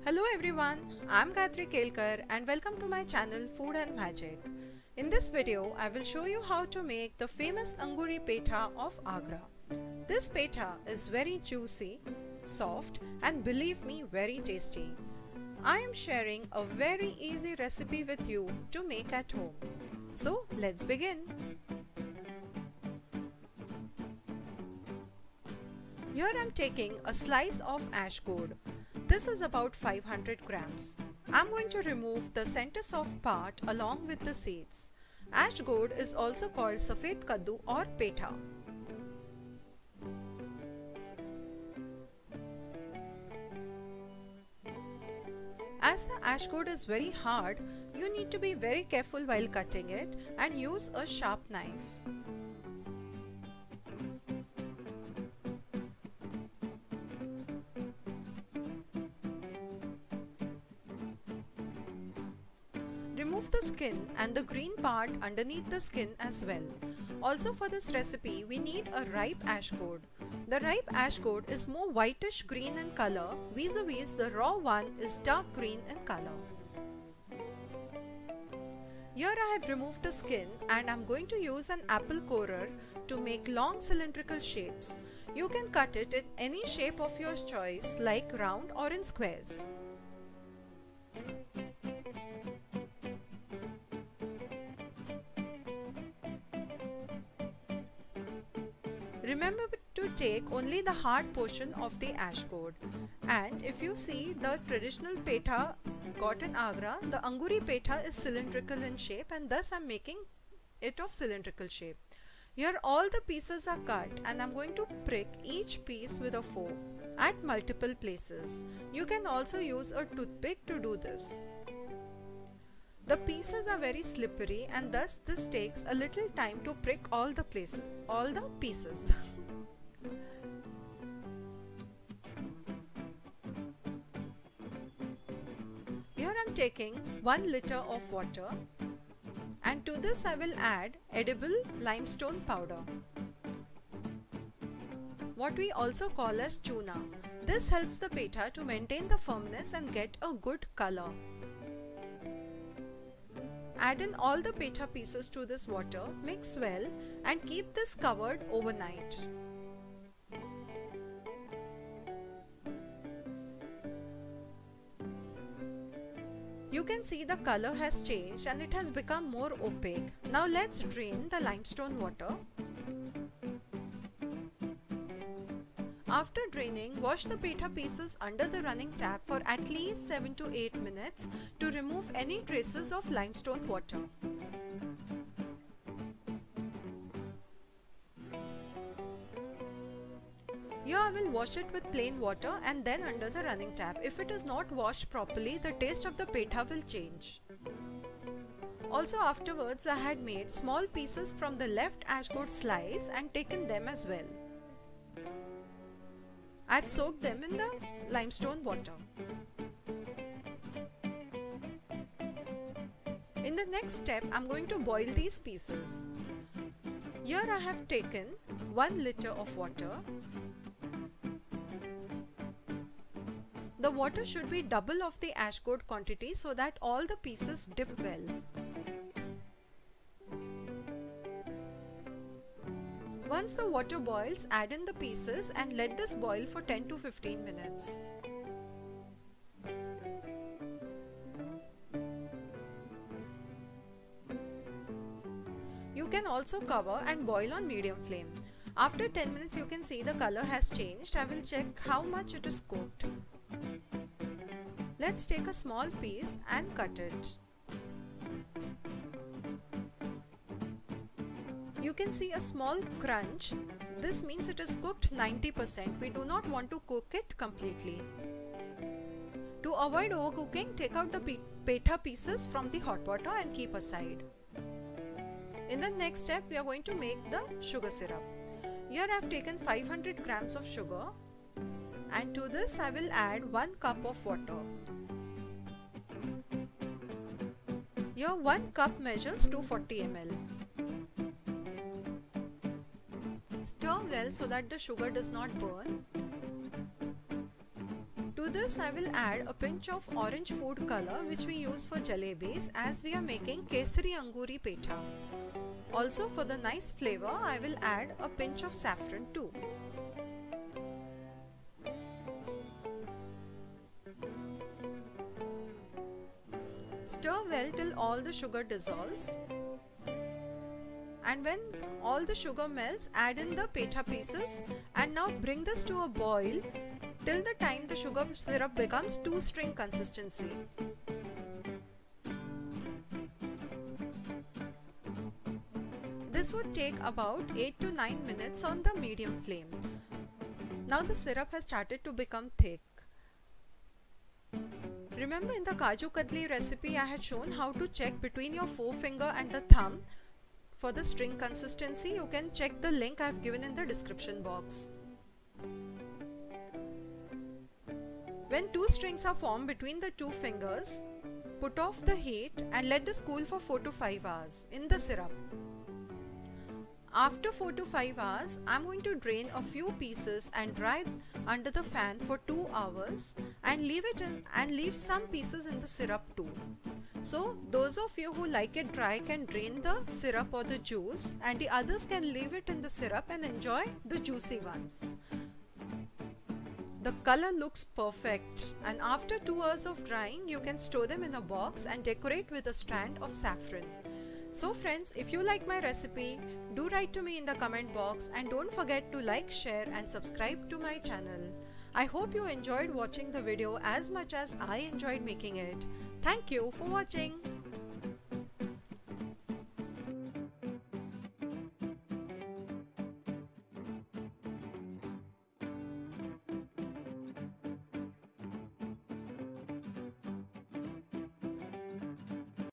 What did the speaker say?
Hello everyone, I'm Gayatri Kelkar and welcome to my channel Food and Magic. In this video, I will show you how to make the famous Anguri Petha of Agra. This petha is very juicy, soft and believe me very tasty. I am sharing a very easy recipe with you to make at home. So let's begin. Here I am taking a slice of ash gourd. This is about 500 grams. I am going to remove the center soft part along with the seeds. Ash gourd is also called Safed Kaddu or Petha. As the ash gourd is very hard, you need to be very careful while cutting it and use a sharp knife. Remove the skin and the green part underneath the skin as well. Also for this recipe, we need a ripe ash gourd. The ripe ash gourd is more whitish green in color, vis-a-vis the raw one is dark green in color. Here I have removed the skin and I am going to use an apple corer to make long cylindrical shapes. You can cut it in any shape of your choice like round or in squares. Remember to take only the hard portion of the ash gourd. And if you see the traditional petha got in Agra, the Anguri petha is cylindrical in shape and thus I am making it of cylindrical shape. Here all the pieces are cut and I am going to prick each piece with a fork at multiple places. You can also use a toothpick to do this. The pieces are very slippery and thus this takes a little time to prick all the pieces. Here I am taking 1 liter of water and to this I will add edible limestone powder, what we also call as chuna. This helps the petha to maintain the firmness and get a good color. Add in all the petha pieces to this water, mix well and keep this covered overnight. You can see the color has changed and it has become more opaque. Now let's drain the limestone water. After draining, wash the petha pieces under the running tap for at least 7 to 8 minutes to remove any traces of limestone water. Here I will wash it with plain water and then under the running tap. If it is not washed properly, the taste of the petha will change. Also afterwards, I had made small pieces from the left ash gourd slice and taken them as well. I had soaked them in the limestone water. In the next step, I am going to boil these pieces. Here I have taken 1 liter of water. The water should be double of the ash gourd quantity so that all the pieces dip well. Once the water boils, add in the pieces and let this boil for 10 to 15 minutes. You can also cover and boil on medium flame. After 10 minutes you can see the color has changed. I will check how much it is cooked. Let's take a small piece and cut it. You can see a small crunch. This means it is cooked 90%. We do not want to cook it completely. To avoid overcooking, take out the petha pieces from the hot water and keep aside. In the next step, we are going to make the sugar syrup. Here I have taken 500 grams of sugar and to this I will add 1 cup of water. Here 1 cup measures 240 ml. Stir well so that the sugar does not burn. To this I will add a pinch of orange food color which we use for jalebis, as we are making Kesari Anguri Petha. Also, for the nice flavor, I will add a pinch of saffron too. Stir well till all the sugar dissolves. And when all the sugar melts, add in the petha pieces and now bring this to a boil till the time the sugar syrup becomes 2-string consistency. This would take about 8 to 9 minutes on the medium flame. Now the syrup has started to become thick. Remember, in the Kaju Katli recipe I had shown how to check between your forefinger and the thumb for the string consistency. You can check the link I have given in the description box. When 2 strings are formed between the 2 fingers, put off the heat and let this cool for 4 to 5 hours in the syrup. After 4 to 5 hours, I am going to drain a few pieces and dry under the fan for 2 hours and leave some pieces in the syrup too. So those of you who like it dry can drain the syrup or the juice, and the others can leave it in the syrup and enjoy the juicy ones. The color looks perfect, and after 2 hours of drying you can store them in a box and decorate with a strand of saffron. So friends, if you like my recipe, do write to me in the comment box and don't forget to like, share and subscribe to my channel. I hope you enjoyed watching the video as much as I enjoyed making it. Thank you for watching.